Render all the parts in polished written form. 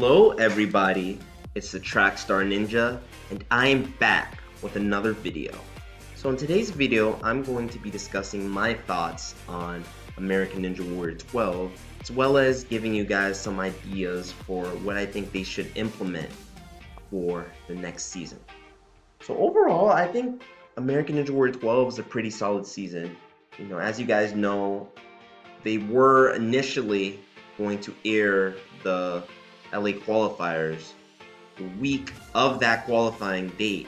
Hello, everybody. It's the Trackstar Ninja, and I am back with another video. So, in today's video, I'm going to be discussing my thoughts on American Ninja Warrior 12, as well as giving you guys some ideas for what I think they should implement for the next season. So, overall, I think American Ninja Warrior 12 is a pretty solid season. As you guys know, they were initially going to air the LA qualifiers. The week of that qualifying date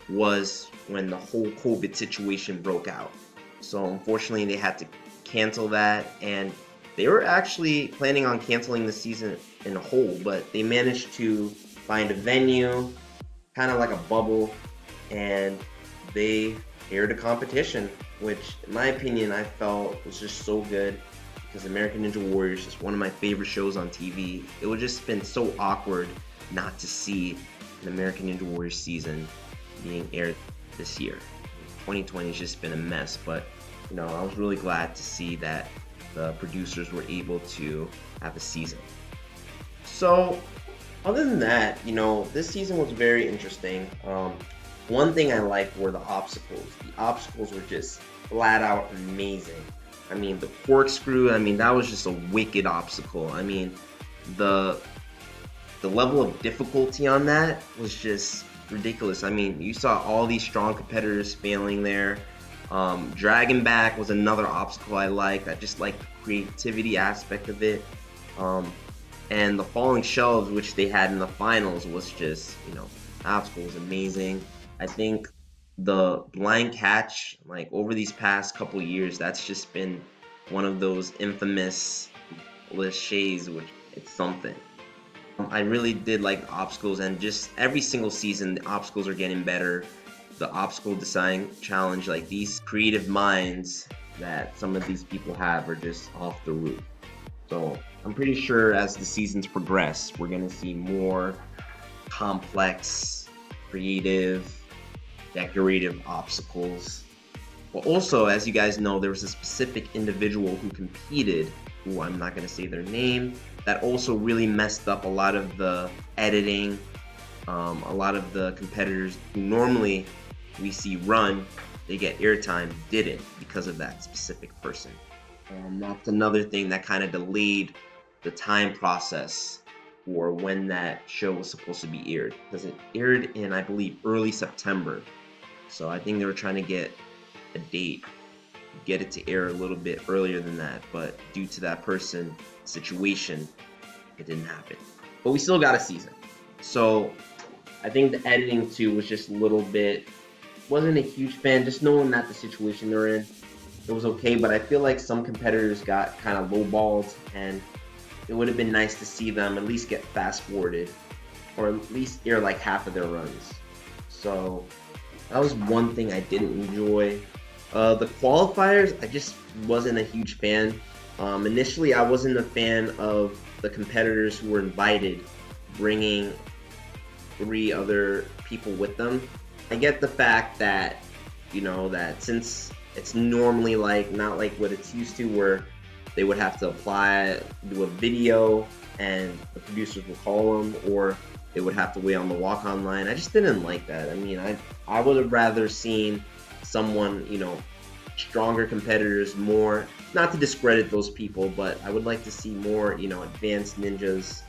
was when the whole COVID situation broke out. So unfortunately, they had to cancel that, and they were actually planning on canceling the season in a whole, but they managed to find a venue, kind of like a bubble, and they aired a competition, which in my opinion I felt was just so good, because American Ninja Warrior is just one of my favorite shows on TV. It would just been so awkward not to see an American Ninja Warrior season being aired this year. 2020 has just been a mess, but I was really glad to see that the producers were able to have a season. So other than that, this season was very interesting. One thing I liked were the obstacles. The obstacles were just flat out amazing. The corkscrew, that was just a wicked obstacle. The level of difficulty on that was just ridiculous. You saw all these strong competitors failing there. Dragon back was another obstacle I liked. I just liked the creativity aspect of it. And the falling shelves, which they had in the finals, was just, obstacle was amazing. I think the blind catch, over these past couple years, that's just been one of those infamous cliches, which it's something. I really did like the obstacles, and just every single season the obstacles are getting better. The obstacle design challenge, these creative minds that some of these people have are just off the roof. So I'm pretty sure as the seasons progress, we're going to see more complex, creative, decorative obstacles. But also, as you guys know, there was a specific individual who competed, who I'm not going to say their name, that also really messed up a lot of the editing. A lot of the competitors who normally we see run, they get airtime, didn't because of that specific person. And that's another thing that kind of delayed the time process for when that show was supposed to be aired, because it aired in, I believe, early September. So I think they were trying to get a date, get it to air a little bit earlier than that, but due to that person situation, it didn't happen. But we still got a season. So I think the editing too was just a little bit, wasn't a huge fan, just knowing that the situation they're in, it was okay, but I feel like some competitors got kind of lowballed, and it would have been nice to see them at least get fast forwarded, or at least air half of their runs. So that was one thing I didn't enjoy. The qualifiers, I just wasn't a huge fan. Initially, I wasn't a fan of the competitors who were invited, bringing 3 other people with them. I get the fact that, that since it's normally not like what it's used to, where they would have to apply, do a video, and the producers will call them, or they would have to wait on the walk-on line. I just didn't like that. I would have rather seen someone, stronger competitors, more, not to discredit those people, but I would like to see more, advanced ninjas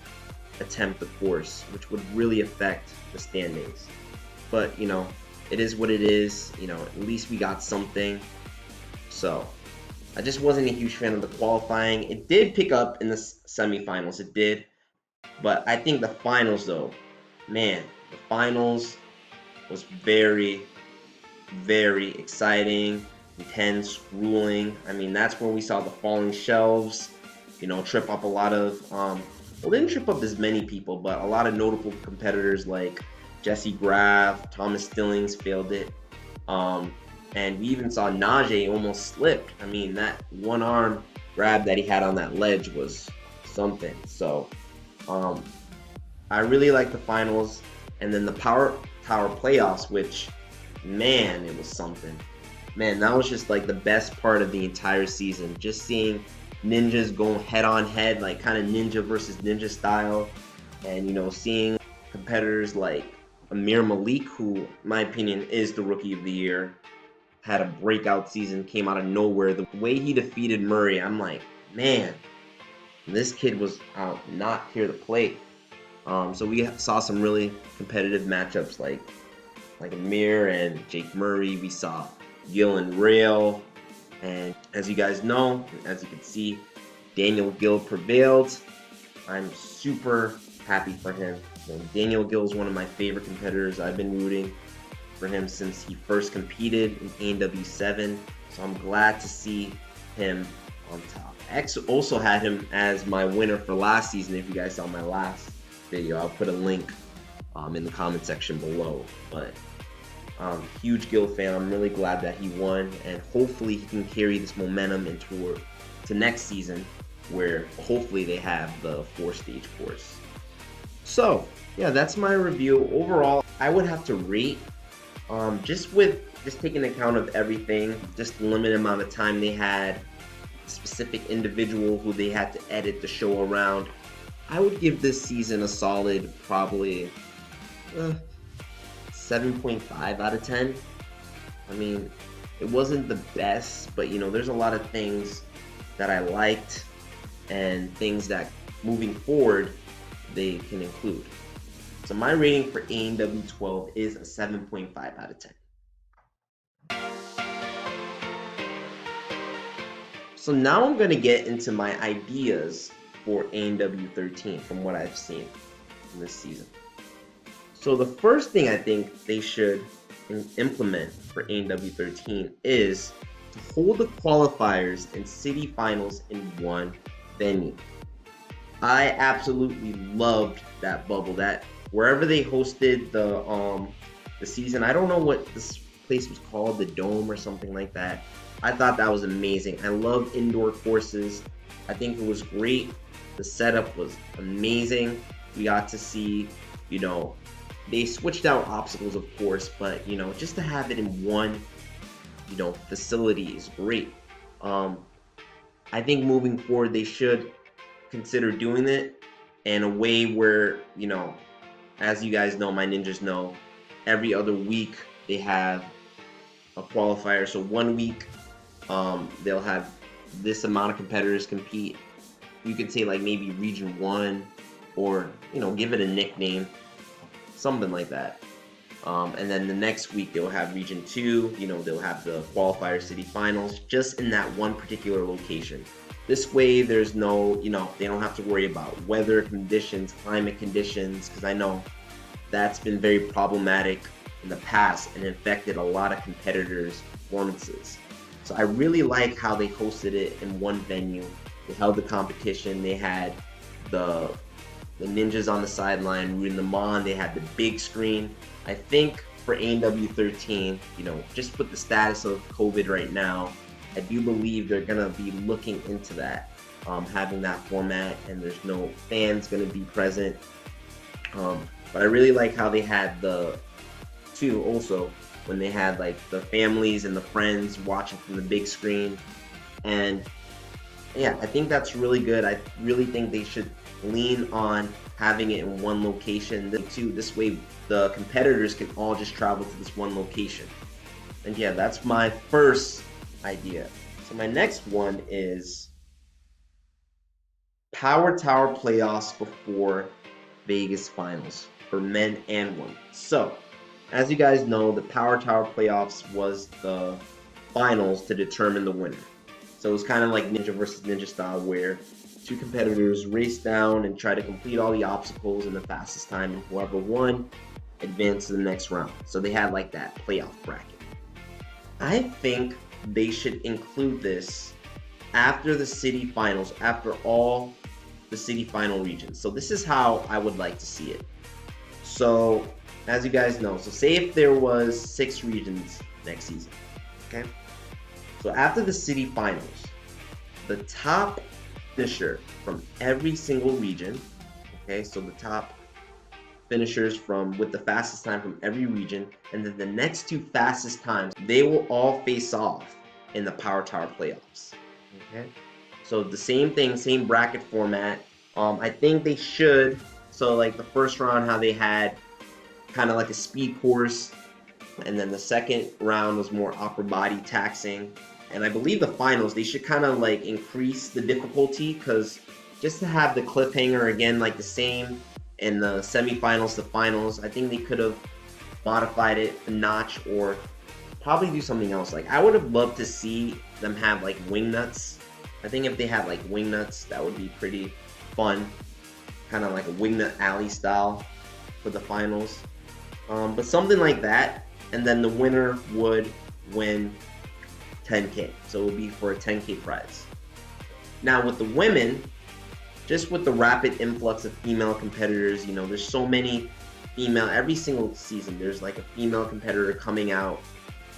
attempt the course, which would really affect the standings. But, it is what it is. At least we got something. So I just wasn't a huge fan of the qualifying. It did pick up in the semifinals, it did. But I think the finals, though, man, the finals was very, very exciting, intense, grueling. That's where we saw the falling shelves, trip up a lot of, didn't trip up as many people, but a lot of notable competitors like Jesse Graff, Thomas Stillings failed it. And we even saw Najee almost slipped. That one arm grab that he had on that ledge was something. So I really like the finals. And then the Power Tower playoffs, which, man, it was something. Man, that was just the best part of the entire season. Just seeing ninjas go head on head, kind of ninja versus ninja style. And seeing competitors like Amir Malik, who in my opinion is the rookie of the year, had a breakout season, came out of nowhere. The way he defeated Murray, I'm like, man, this kid was not here to play. So we saw some really competitive matchups like Amir and Jake Murray. We saw Gil and Rail, and as you guys know, as you can see, Daniel Gil prevailed. I'm super happy for him. Daniel Gil is one of my favorite competitors. I've been rooting for him since he first competed in ANW 7, so I'm glad to see him on top. I also had him as my winner for last season. If you guys saw my last video, I'll put a link in the comment section below. But huge Gil fan. I'm really glad that he won, and hopefully he can carry this momentum into to next season, where hopefully they have the 4-stage course. So yeah, that's my review. Overall, I would have to rate, just taking account of everything, just the limited amount of time they had, specific individual who they had to edit the show around, I would give this season a solid probably 7.5 out of 10. I mean, it wasn't the best, but there's a lot of things that I liked and things that moving forward they can include. So my rating for ANW 12 is a 7.5 out of 10. So now I'm going to get into my ideas for ANW 13 from what I've seen in this season. So the first thing I think they should implement for ANW 13 is to hold the qualifiers and city finals in one venue. I absolutely loved that bubble. That wherever they hosted the season, I don't know what this place was called, the Dome or something like that. I thought that was amazing. I love indoor courses. I think it was great. The setup was amazing. We got to see, they switched out obstacles, of course, but just to have it in one, facility is great. I think moving forward they should consider doing it in a way where, as you guys know, my ninjas know, every other week they have a qualifier. So 1 week, they'll have this amount of competitors compete. You could say like maybe Region 1, or give it a nickname, something like that. And then the next week they'll have Region 2, they'll have the qualifier city finals just in that one particular location. This way there's no, they don't have to worry about weather conditions, climate conditions, because I know that's been very problematic in the past and affected a lot of competitors' performances. So I really like how they hosted it in one venue. They held the competition. They had the ninjas on the sideline rooting them on. They had the big screen. I think for ANW 13, just with the status of COVID right now, I do believe they're gonna be looking into that, having that format, and there's no fans gonna be present. But I really like how they had the two also, when they had like the families and the friends watching from the big screen. And yeah, I think that's really good. I really think they should lean on having it in one location too. This way the competitors can all just travel to this one location. And yeah, that's my first idea. So my next one is Power Tower playoffs before Vegas finals for men and women. So as you guys know, the Power Tower playoffs was the finals to determine the winner. So it was kind of like Ninja versus Ninja style, where two competitors race down and try to complete all the obstacles in the fastest time, and whoever won advanced to the next round. So they had like that playoff bracket. I think they should include this after the city finals, after all the city final regions. So this is how I would like to see it. So as you guys know, so say if there was 6 regions next season, okay? So after the city finals, the top finisher from every single region, okay, so the top finishers with the fastest time from every region, and then the next 2 fastest times, they will all face off in the Power Tower playoffs, okay? So the same thing, same bracket format. I think they should, So like the first round, how they had kind of like a speed course, and then the second round was more upper body taxing. And I believe the finals, they should kind of like increase the difficulty, because just to have the cliffhanger again like the same in the semifinals to finals, I think they could have modified it a notch, or probably do something else. Like I would have loved to see them have like wing nuts. I think if they had like wing nuts, that would be pretty fun, kind of like a wingnut alley style for the finals. But something like that, and then the winner would win 10K. So it would be for a 10K prize. Now with the women, just with the rapid influx of female competitors, there's so many female, every single season there's like a female competitor coming out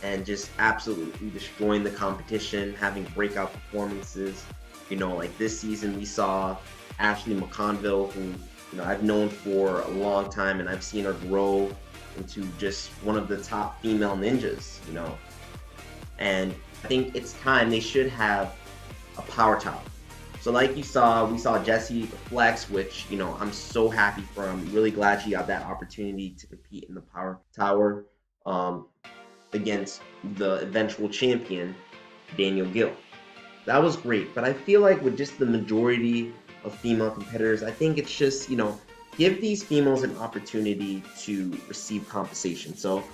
and just absolutely destroying the competition, having breakout performances. Like this season we saw Ashley McConville, who I've known for a long time, and I've seen her grow into just one of the top female ninjas. And I think it's time they should have a power tower. So like we saw Jessie the Flex, which I'm so happy for her. I'm really glad she got that opportunity to compete in the power tower against the eventual champion Daniel Gill. That was great, but I feel like with just the majority of female competitors, I think it's just give these females an opportunity to receive compensation. So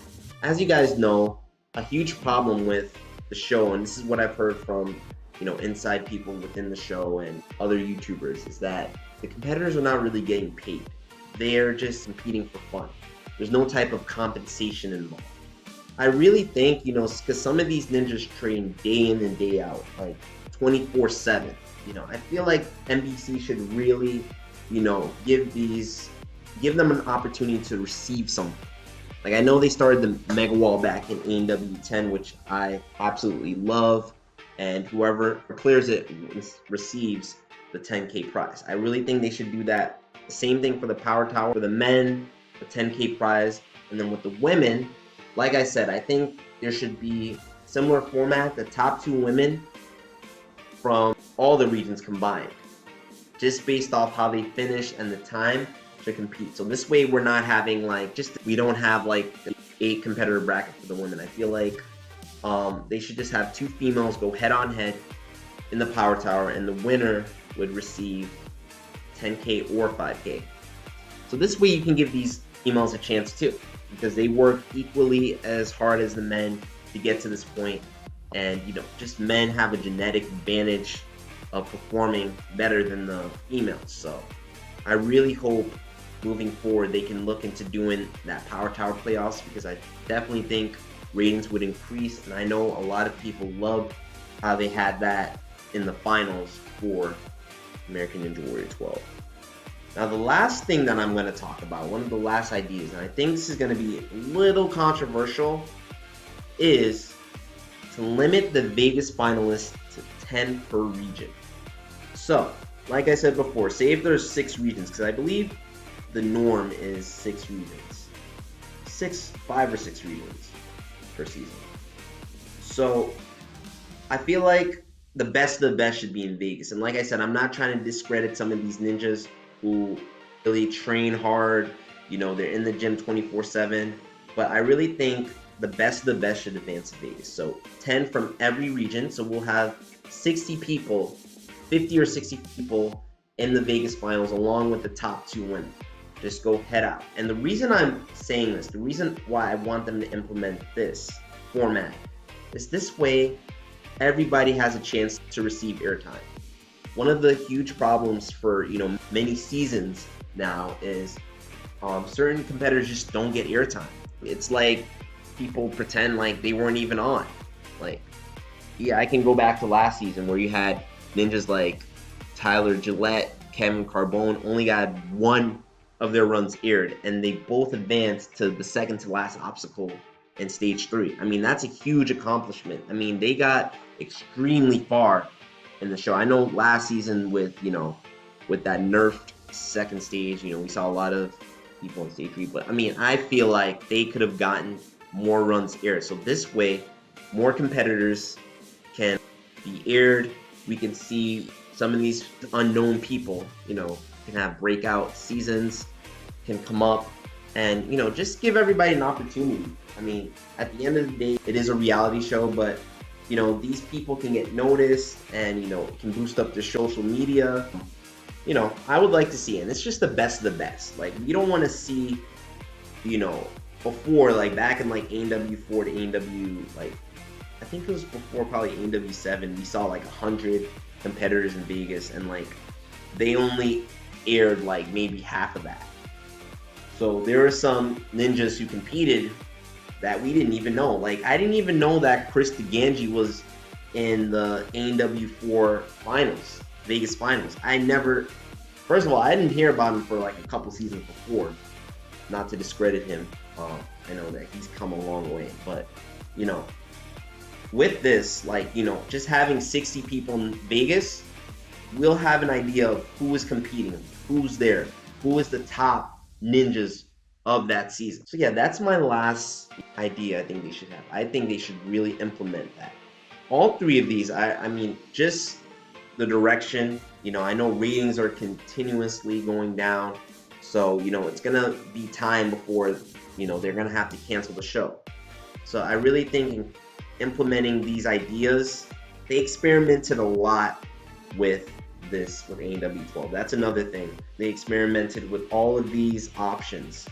as you guys know, a huge problem with the show, and this is what I've heard from inside people within the show and other YouTubers, is that the competitors are not really getting paid. They're just competing for fun. There's no type of compensation involved. I really think, because some of these ninjas train day in and day out, like 24/7. I feel like NBC should really, give them an opportunity to receive something. Like I know they started the Mega Wall back in AEW 10, which I absolutely love, and whoever clears it receives the 10K prize. I really think they should do that. The same thing for the Power Tower. For the men, the 10K prize, and then with the women, like I said, I think there should be similar format. The top 2 women from all the regions combined, just based off how they finish and the time to compete. So this way we're not having we don't have like the 8 competitor bracket for the women. I feel like they should just have 2 females go head on head in the power tower, and the winner would receive 10K or 5K. So this way you can give these females a chance too, because they work equally as hard as the men to get to this point, and just men have a genetic advantage of performing better than the females. So I really hope moving forward they can look into doing that power tower playoffs, because I definitely think ratings would increase, and I know a lot of people loved how they had that in the finals for American Ninja Warrior 12. Now the last thing that I'm going to talk about, one of the last ideas, and I think this is going to be a little controversial, is to limit the Vegas finalists to 10 per region. So, like I said before, say if there's 6 regions, because I believe the norm is 6 regions. 5 or 6 regions per season. So, I feel like the best of the best should be in Vegas. And like I said, I'm not trying to discredit some of these ninjas who really train hard. They're in the gym 24/7. But I really think the best of the best should advance to Vegas. So 10 from every region. So we'll have 60 people, 50 or 60 people in the Vegas finals, along with the top 2 women. Just go head out. And the reason I'm saying this, the reason why I want them to implement this format, is this way everybody has a chance to receive airtime. One of the huge problems for many seasons now is certain competitors just don't get airtime. It's like people pretend like they weren't even on. Like, yeah, I can go back to last season where you had ninjas like Tyler Gillette, Kevin Carbone only got 1 of their runs aired, and they both advanced to the second to last obstacle in stage 3. I mean, that's a huge accomplishment. I mean, they got extremely far in the show. I know last season with with that nerfed second stage, we saw a lot of people in stage 3, but I mean, I feel like they could have gotten more runs aired. So this way, more competitors can be aired. We can see some of these unknown people, can have breakout seasons. can come up and, you know, just give everybody an opportunity. I mean, at the end of the day, it is a reality show, but, you know, these people can get noticed and, you know, can boost up their social media. You know, I would like to see it. And it's just the best of the best. Like, we don't want to see, you know, before, like back in like AEW 4 to AEW, like, I think it was before probably AEW 7, we saw like 100 competitors in Vegas, and like they only aired like maybe half of that. So there are some ninjas who competed that we didn't even know. Like, I didn't even know that Chris DeGangi was in the AEW 4 finals, Vegas finals. First of all, I didn't hear about him for like a couple seasons before. Not to discredit him. I know that he's come a long way, but, you know, with this, like, you know, just having 60 people in Vegas, we'll have an idea of who is competing, who's there, who is the top ninjas of that season. So yeah, that's my last idea I think they should have. I think they should really implement that. All three of these, I mean, just the direction, you know, I know ratings are continuously going down. So, you know, it's going to be time before, you know, they're going to have to cancel the show. So I really think implementing these ideas, they experimented a lot with this with AEW 12. That's another thing. They experimented with all of these options.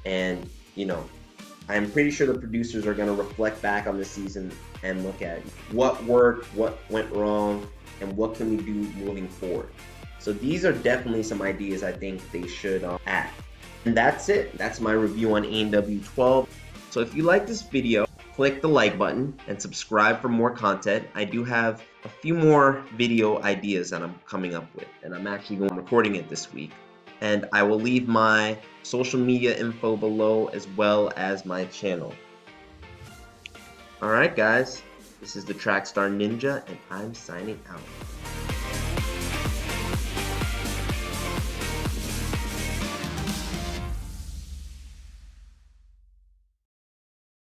And, you know, I'm pretty sure the producers are going to reflect back on the season and look at what worked, what went wrong, and what can we do moving forward. So these are definitely some ideas I think they should add. And that's it. That's my review on AEW 12. So if you like this video, click the like button and subscribe for more content. I do have a few more video ideas that I'm coming up with, and I'm actually recording it this week. And I will leave my social media info below as well as my channel. Alright guys, this is the Trackstar Ninja, and I'm signing out.